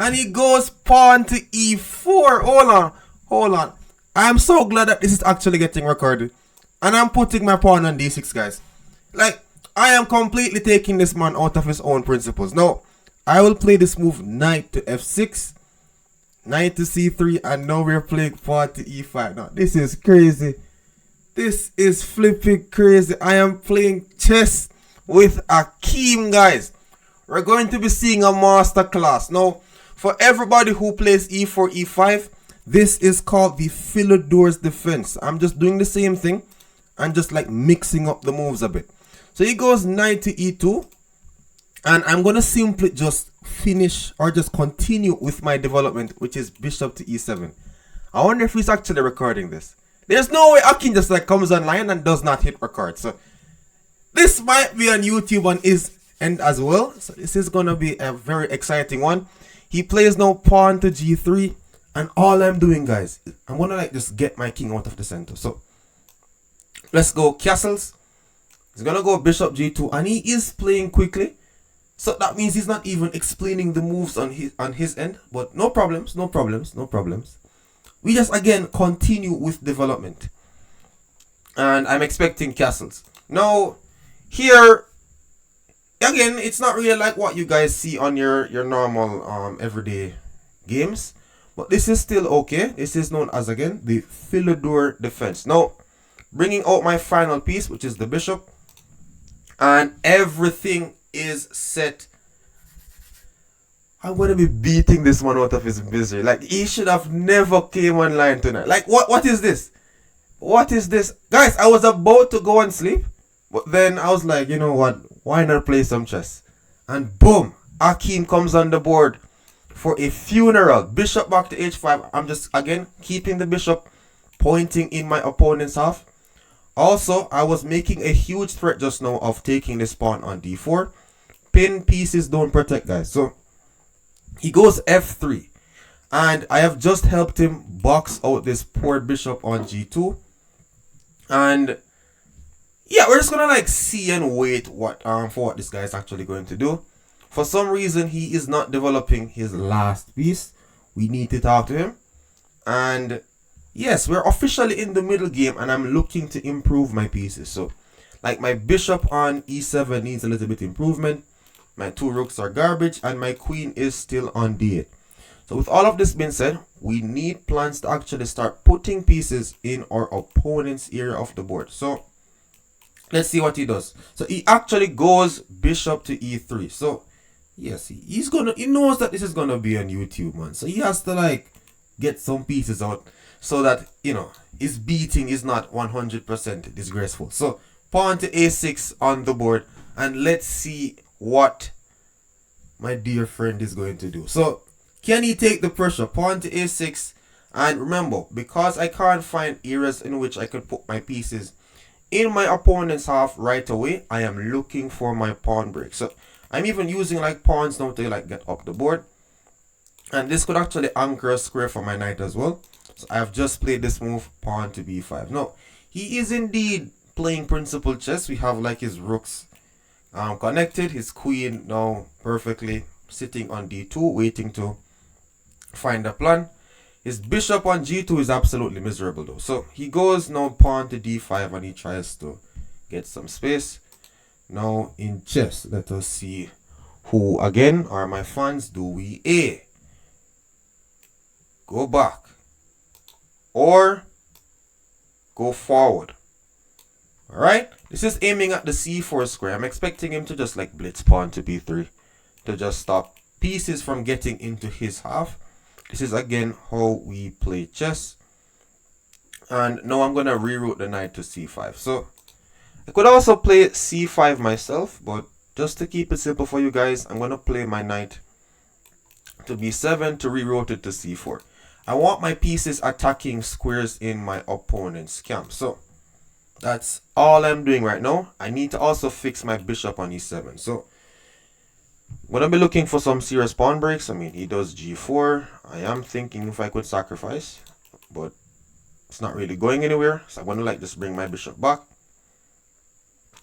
And he goes pawn to e4. Hold on. I'm so glad that this is actually getting recorded. And I'm putting my pawn on d6, guys. Like, I am completely taking this man out of his own principles. Now, I will play this move knight to f6, knight to c3, and now we're playing pawn to e5. Now, this is crazy. This is flipping crazy. I am playing chess with Akeem, guys. We're going to be seeing a master class. Now, for everybody who plays e4, e5, this is called the Philidor's defense. I'm just doing the same thing and just like mixing up the moves a bit. So he goes knight to e2, and I'm going to simply just finish or just continue with my development, which is bishop to e7. I wonder if he's actually recording this. There's no way Akin just like comes online and does not hit record. So this might be on YouTube on his end as well. So this is going to be a very exciting one. He plays now pawn to g3. And all I'm doing, guys, I'm going to like just get my king out of the center. So let's go castles. He's going to go bishop g2. And he is playing quickly. So that means he's not even explaining the moves on his end. But no problems. We just again continue with development. And I'm expecting castles. Now, here, again, it's not really like what you guys see on your normal everyday games. But this is still okay. This is known as, again, the Philidor defense. Now, bringing out my final piece, which is the bishop. And everything is set. I'm going to be beating this man out of his misery. Like, he should have never came online tonight. Like, what is this? What is this? Guys, I was about to go and sleep. But then I was like, you know what? Why not play some chess? And boom, Akeem comes on the board for a funeral. Bishop back to h5. I'm just, again, keeping the bishop pointing in my opponent's half. Also, I was making a huge threat just now of taking this pawn on d4. Pin pieces don't protect, guys. So he goes f3. And I have just helped him box out this poor bishop on g2. And yeah, we're just gonna like see and wait for what this guy is actually going to do. For some reason, he is not developing his last piece. We need to talk to him. And yes, we're officially in the middle game, and I'm looking to improve my pieces. So, like my bishop on e7 needs a little bit improvement. My two rooks are garbage, and my queen is still on d8. So with all of this being said, we need plans to actually start putting pieces in our opponent's area of the board. So let's see what he does. So he actually goes bishop to e3. So yes, he knows that this is gonna be on YouTube, man. So he has to like get some pieces out so that, you know, his beating is not 100% disgraceful. So pawn to a6 on the board, and let's see what my dear friend is going to do. So can he take the pressure? Pawn to a6. And remember, because I can't find areas in which I could put my pieces in my opponent's half right away, I am looking for my pawn break. So I'm even using like pawns now to like get up the board. And this could actually anchor a square for my knight as well. So I have just played this move, pawn to b5. Now, he is indeed playing principal chess. We have like his rooks connected. His queen now perfectly sitting on d2, waiting to find a plan. His bishop on g2 is absolutely miserable though. So he goes now pawn to d5, and he tries to get some space. Now in chess, let us see who again are my fans. Do we A, go back, or go forward? Alright, this is aiming at the c4 square. I'm expecting him to just like blitz pawn to b3 to just stop pieces from getting into his half. This is again how we play chess. And now I'm going to reroute the knight to c5. So I could also play c5 myself, but just to keep it simple for you guys, I'm going to play my knight to b7 to reroute it to c4. I want my pieces attacking squares in my opponent's camp. So that's all I'm doing right now. I need to also fix my bishop on e7. So I'm going to be looking for some serious pawn breaks. I mean, he does g4. I am thinking if I could sacrifice, but it's not really going anywhere. So I'm going to like just bring my bishop back.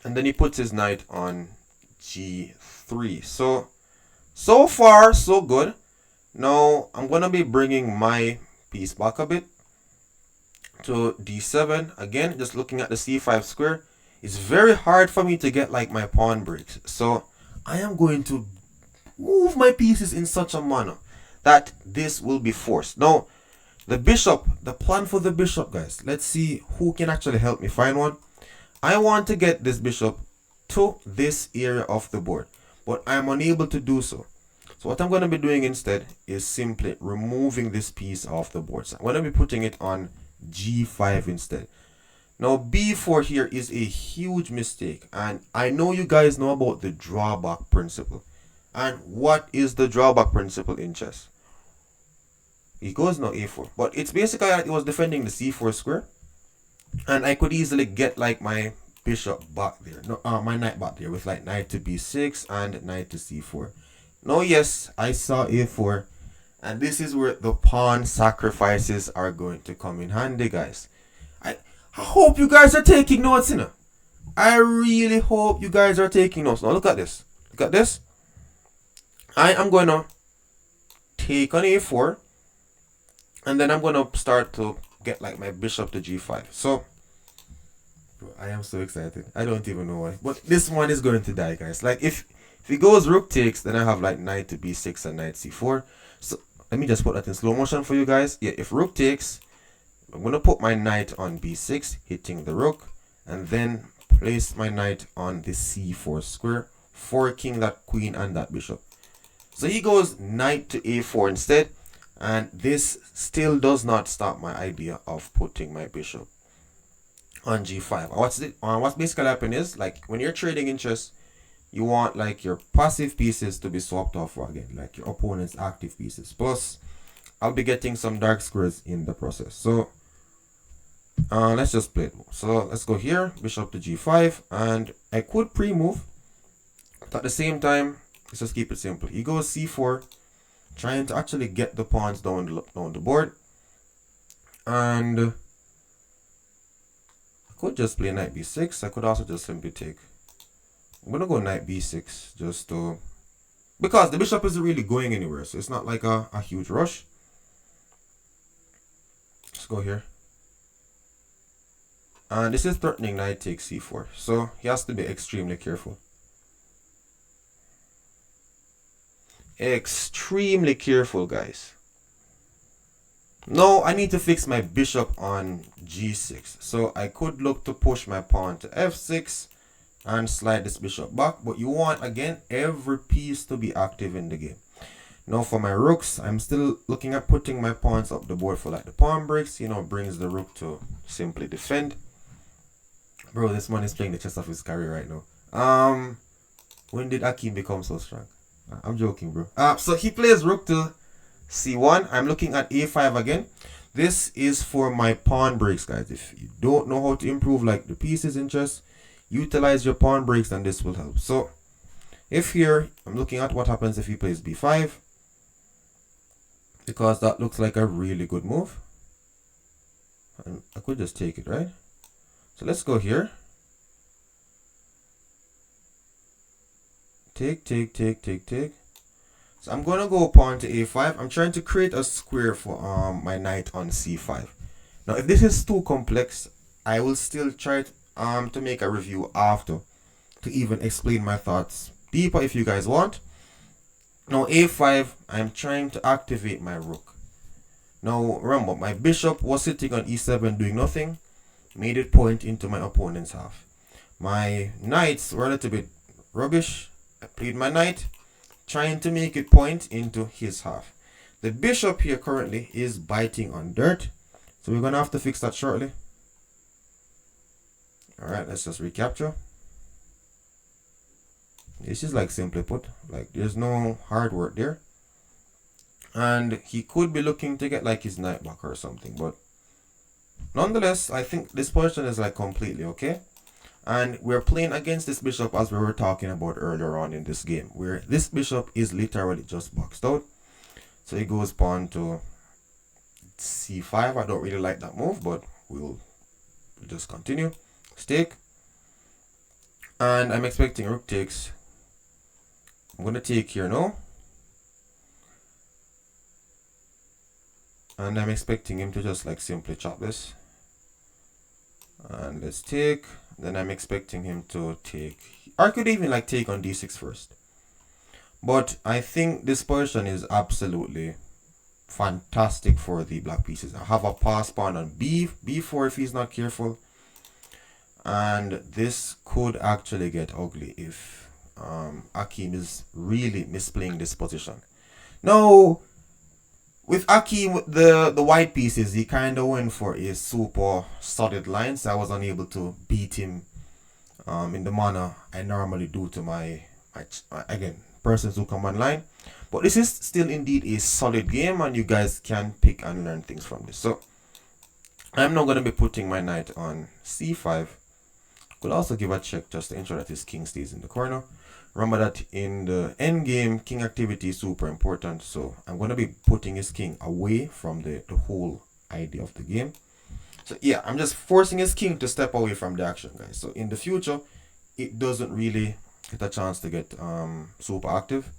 And then he puts his knight on g3. So far, so good. Now I'm gonna be bringing my piece back a bit to d7. Again, just looking at the c5 square. It's very hard for me to get like my pawn breaks. So I am going to move my pieces in such a manner that this will be forced. Now, the bishop, the plan for the bishop, guys. Let's see who can actually help me find one. I want to get this bishop to this area of the board, but I'm unable to do so. So what I'm going to be doing instead is simply removing this piece off the board. So I'm going to be putting it on g5 instead. Now b4 here is a huge mistake, and I know you guys know about the drawback principle. And what is the drawback principle in chess? He goes now a4, but it's basically like it was defending the c4 square, and I could easily get like my bishop back there, no, my knight back there with like knight to b6 and knight to c4. Now yes, I saw a4, and this is where the pawn sacrifices are going to come in handy, guys. I hope you guys are taking notes, you know. I really hope you guys are taking notes. Now look at this. Look at this. I am going to take on a4, and then I'm going to start to get like my bishop to g5. So, bro, I am so excited. I don't even know why. But this one is going to die, guys. Like, if he goes rook takes, then I have like knight to b6 and knight c4. So, let me just put that in slow motion for you guys. Yeah, if rook takes, I'm going to put my knight on b6, hitting the rook. And then place my knight on the c4 square, forking that queen and that bishop. So he goes knight to a4 instead. And this still does not stop my idea of putting my bishop on g5. What's basically happening is, like, when you're trading in chess, you want like your passive pieces to be swapped off again, like your opponent's active pieces. Plus, I'll be getting some dark squares in the process. So let's just play it. So let's go here, bishop to g5, and I could pre-move, but at the same time, let's just keep it simple. He goes c4, trying to actually get the pawns down the board. And I could just play knight b6. I could also just simply take. I'm going to go knight b6 just to... because the bishop isn't really going anywhere, so it's not like a huge rush. Let's go here. And this is threatening knight takes c4. So he has to be extremely careful. Extremely careful, guys. Now I need to fix my bishop on g6. So I could look to push my pawn to f6 and slide this bishop back. But you want, again, every piece to be active in the game. Now for my rooks, I'm still looking at putting my pawns up the board for like the pawn breaks. You know, brings the rook to simply defend. Bro, this man is playing the chess of his career right now. When did Akeem become so strong? I'm joking, bro. So he plays rook to c1. I'm looking at a5 again. This is for my pawn breaks, guys. If you don't know how to improve like the pieces in chess, utilize your pawn breaks and this will help. So if here, I'm looking at what happens if he plays b5, because that looks like a really good move. And I could just take it, right? So let's go here. Take. So I'm gonna go pawn to a5. I'm trying to create a square for my knight on c5. Now, if this is too complex, I will still try to make a review after to even explain my thoughts deeper if you guys want. Now, a5, I'm trying to activate my rook. Now, remember, my bishop was sitting on e7 doing nothing. Made it point into my opponent's half. My knights were a little bit rubbish. I played my knight, trying to make it point into his half. The bishop here currently is biting on dirt, so we're gonna have to fix that shortly. Alright, let's just recapture. This is like simply put, like there's no hard work there. And he could be looking to get like his knight back or something, but nonetheless, I think this position is like completely okay. And we're playing against this bishop as we were talking about earlier on in this game, where this bishop is literally just boxed out. So he goes pawn to c5. I don't really like that move, but we'll just continue. Stake. And I'm expecting rook takes. I'm going to take here now. And I'm expecting him to just like simply chop this. And let's take. Then I'm expecting him to take. I could even like take on d6 first. But I think this position is absolutely fantastic for the black pieces. I have a pass pawn on b4 if he's not careful. And this could actually get ugly if Akeem is really misplaying this position. Now, with Akeem, the white pieces, he kind of went for a super solid line, so I was unable to beat him in the manner I normally do to my again, persons who come online. But this is still indeed a solid game, and you guys can pick and learn things from this. So, I'm not going to be putting my knight on c5. Could also give a check just to ensure that his king stays in the corner. Remember that in the endgame, king activity is super important. So I'm going to be putting his king away from the whole idea of the game. So yeah, I'm just forcing his king to step away from the action, guys. So in the future, it doesn't really get a chance to get super active.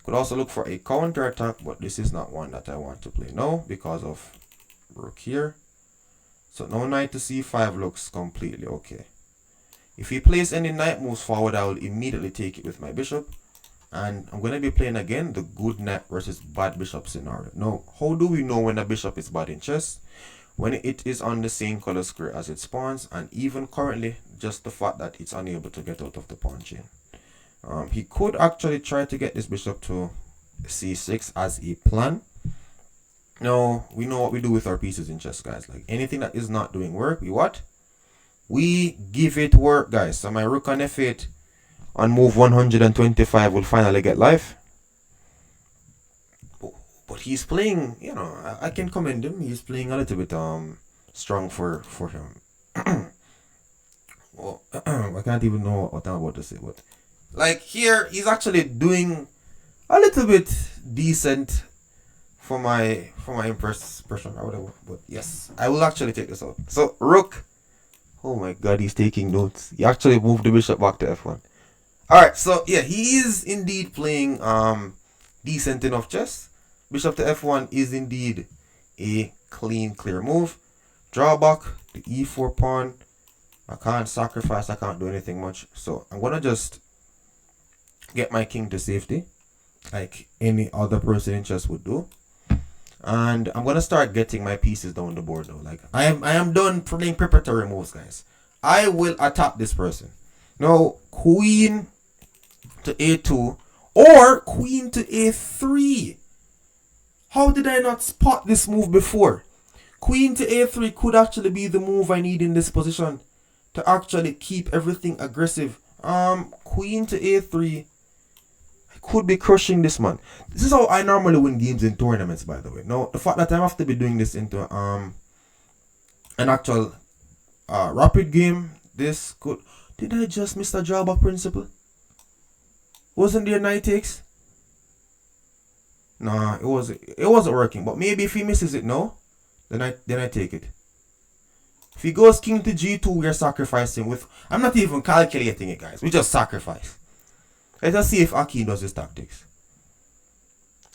Could also look for a counter attack, but this is not one that I want to play now because of rook here. So now knight to c5 looks completely okay. If he plays any knight moves forward, I will immediately take it with my bishop. And I'm going to be playing again the good knight versus bad bishop scenario. Now, how do we know when a bishop is bad in chess? When it is on the same color square as it spawns, and even currently, just the fact that it's unable to get out of the pawn chain. He could actually try to get this bishop to c6 as a plan. Now, we know what we do with our pieces in chess, guys. Like anything that is not doing work, we what? We give it work, guys. So my rook on f8 on move 125 will finally get life. But he's playing, you know, I can commend him. He's playing a little bit strong for him. Well, I can't even know what I'm about to say, but like here he's actually doing a little bit decent for my impression or whatever. But yes, I will actually take this out. So rook. Oh my god, he's taking notes. He actually moved the bishop back to f1. Alright, so yeah, he is indeed playing decent enough chess. Bishop to f1 is indeed a clean, clear move. Drawback, the e4 pawn. I can't sacrifice, I can't do anything much. So I'm going to just get my king to safety, like any other person in chess would do. And I'm gonna start getting my pieces down the board though. Like I am done playing preparatory moves, guys. I will attack this person. Now, queen to a2 or queen to a3. How did I not spot this move before? Queen to a3 could actually be the move I need in this position to actually keep everything aggressive. Queen to a3. Could be crushing this man. This is how I normally win games in tournaments, by the way. Now, the fact that I have to be doing this into an actual rapid game, this could... Did I just miss the drawback principle? Wasn't there knight takes? Nah, it wasn't working. But maybe if he misses it now, then I take it. If he goes king to g2, we're sacrificing with... I'm not even calculating it, guys. We just sacrifice. Let us see if Akeem does his tactics.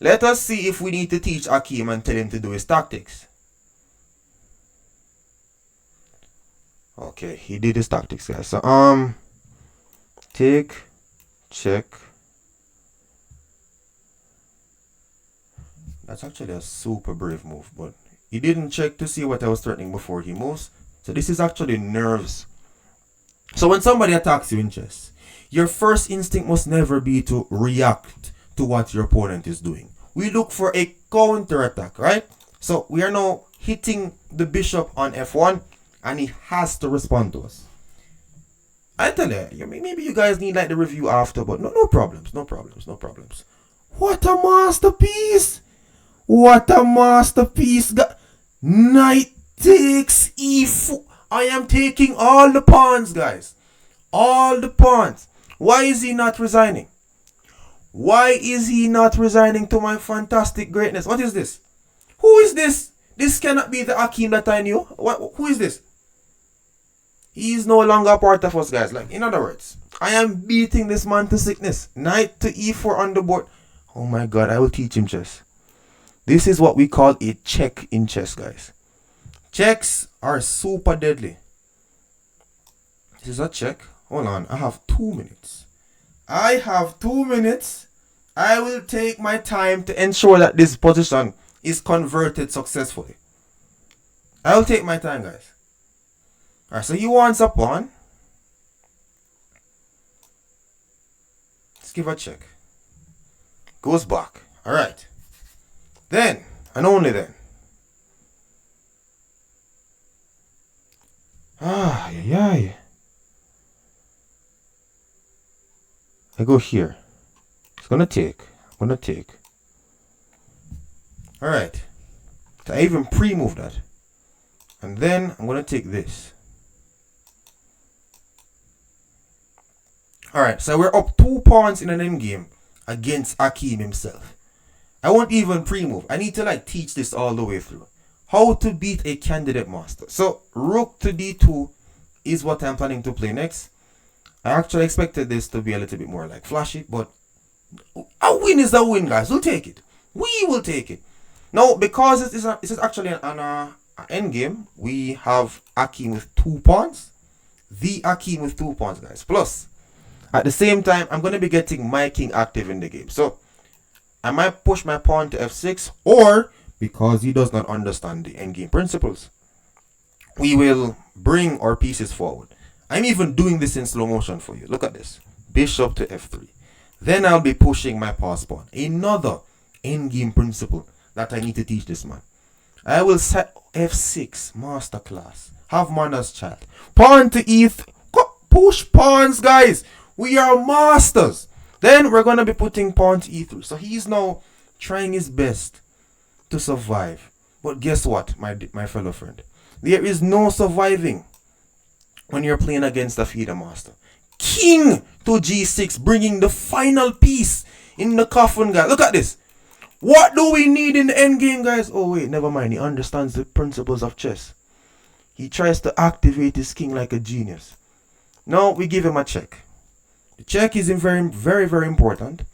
Let us see if we need to teach Akeem and tell him to do his tactics. Okay, he did his tactics, guys. So, take, check. That's actually a super brave move, but he didn't check to see what I was threatening before he moves. So this is actually nerves. So when somebody attacks you in chess, your first instinct must never be to react to what your opponent is doing. We look for a counter attack, right? So we are now hitting the bishop on f1 and he has to respond to us. I tell you, maybe you guys need like the review after, but no problems. What a masterpiece! What a masterpiece! Knight takes e4. I am taking all the pawns, guys. All the pawns. Why is he not resigning? Why is he not resigning to my fantastic greatness? What is this? Who is this? This cannot be the Akeem that I knew. Who is this? He is no longer a part of us, guys. Like, in other words, I am beating this man to sickness. Knight to e4 on the board. Oh my god, I will teach him chess. This is what we call a check in chess, guys. Checks are super deadly. This is a check. Hold on, I have 2 minutes. I have 2 minutes. I will take my time to ensure that this position is converted successfully. I will take my time, guys. Alright, so he wants a pawn. Let's give a check. Goes back. Alright. Then, and only then. Yeah. I go here. It's gonna take. I'm gonna take. Alright. So I even pre-move that. And then I'm gonna take this. Alright, so we're up 2 pawns in an endgame against Akeem himself. I won't even pre-move. I need to like teach this all the way through. How to beat a candidate master. So rook to d2 is what I'm planning to play next. I actually expected this to be a little bit more like flashy, but a win is a win, guys. We'll take it. We will take it. Now, because this is actually an endgame, we have Akeem with 2 pawns. The Akeem with 2 pawns, guys. Plus, at the same time, I'm going to be getting my king active in the game. So, I might push my pawn to f6, or because he does not understand the endgame principles, we will bring our pieces forward. I'm even doing this in slow motion for you. Look at this. Bishop to f3. Then I'll be pushing my pass pawn. Another endgame principle that I need to teach this man. I will set f6 masterclass. Have manners, child. Pawn to e3. Push pawns, guys. We are masters. Then we're going to be putting pawn to e3. So he's now trying his best to survive. But guess what, my fellow friend? There is no surviving when you're playing against a feeder master. King to g6, bringing the final piece in the coffin, guys. Look at this. What do we need in the endgame, guys? Oh, wait, never mind. He understands the principles of chess. He tries to activate his king like a genius. Now, we give him a check. The check is very, very, very important.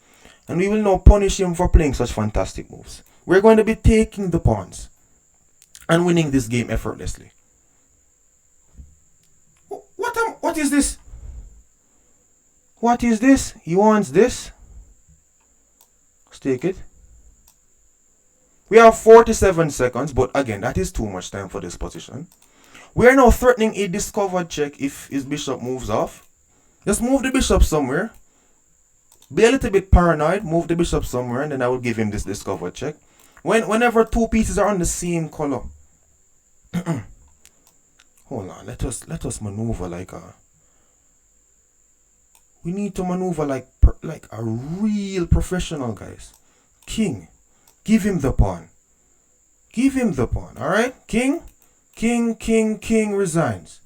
And we will now punish him for playing such fantastic moves. We're going to be taking the pawns and winning this game effortlessly. What is this? What is this? He wants this. Let's take it. We have 47 seconds, but again, that is too much time for this position. We are now threatening a discovered check if his bishop moves off. Just move the bishop somewhere. Be a little bit paranoid. Move the bishop somewhere, and then I will give him this discovered check. Whenever 2 pieces are on the same color. Hold on. Let us maneuver like a. We need to maneuver like a real professional, guys. King. Give him the pawn. Give him the pawn. Alright? King. King resigns.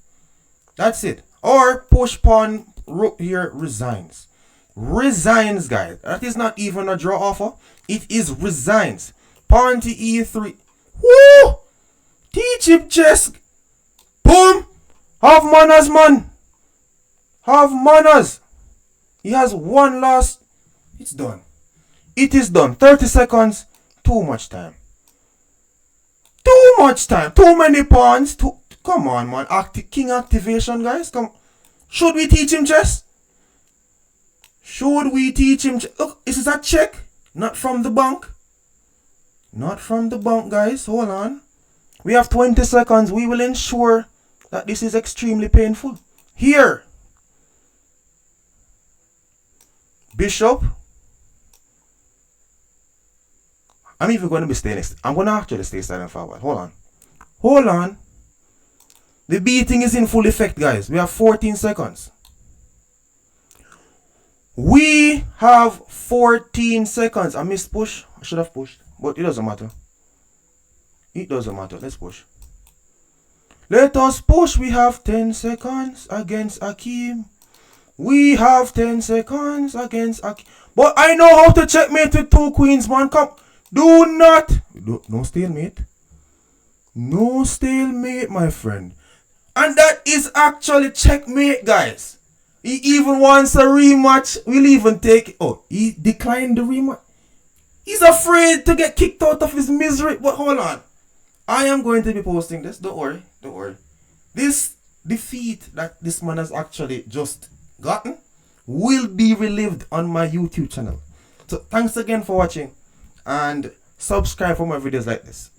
That's it. Or push pawn rook here resigns. Resigns, guys. That is not even a draw offer. It is resigns. Pawn to e3. Woo! Teach him chess. Boom! Have manners, man. Have manners. He has one last. It's done. It is done. 30 seconds. Too much time. Too much time. Too many pawns. Come on, man. King activation, guys. Come. Should we teach him chess? Should we teach him chess? Look, this is a check. Not from the bank. Not from the bank, guys. Hold on. We have 20 seconds. We will ensure that this is extremely painful. Here. Bishop. I'm even going to be staying next. I'm going to actually stay silent for a while. Hold on. Hold on. The beating is in full effect, guys. We have 14 seconds. We have 14 seconds. I missed push. I should have pushed. But it doesn't matter. It doesn't matter. Let's push. Let us push. We have 10 seconds against Akeem. We have 10 seconds against Akeem. But I know how to checkmate with 2 queens, man. Come. Do not. No stalemate. No stalemate, my friend. And that is actually checkmate, guys. He even wants a rematch. We'll even take it. Oh, he declined the rematch. He's afraid to get kicked out of his misery. But hold on. I am going to be posting this. Don't worry. Don't worry. This defeat that this man has actually just gotten will be relived on my YouTube channel. So thanks again for watching and subscribe for more videos like this.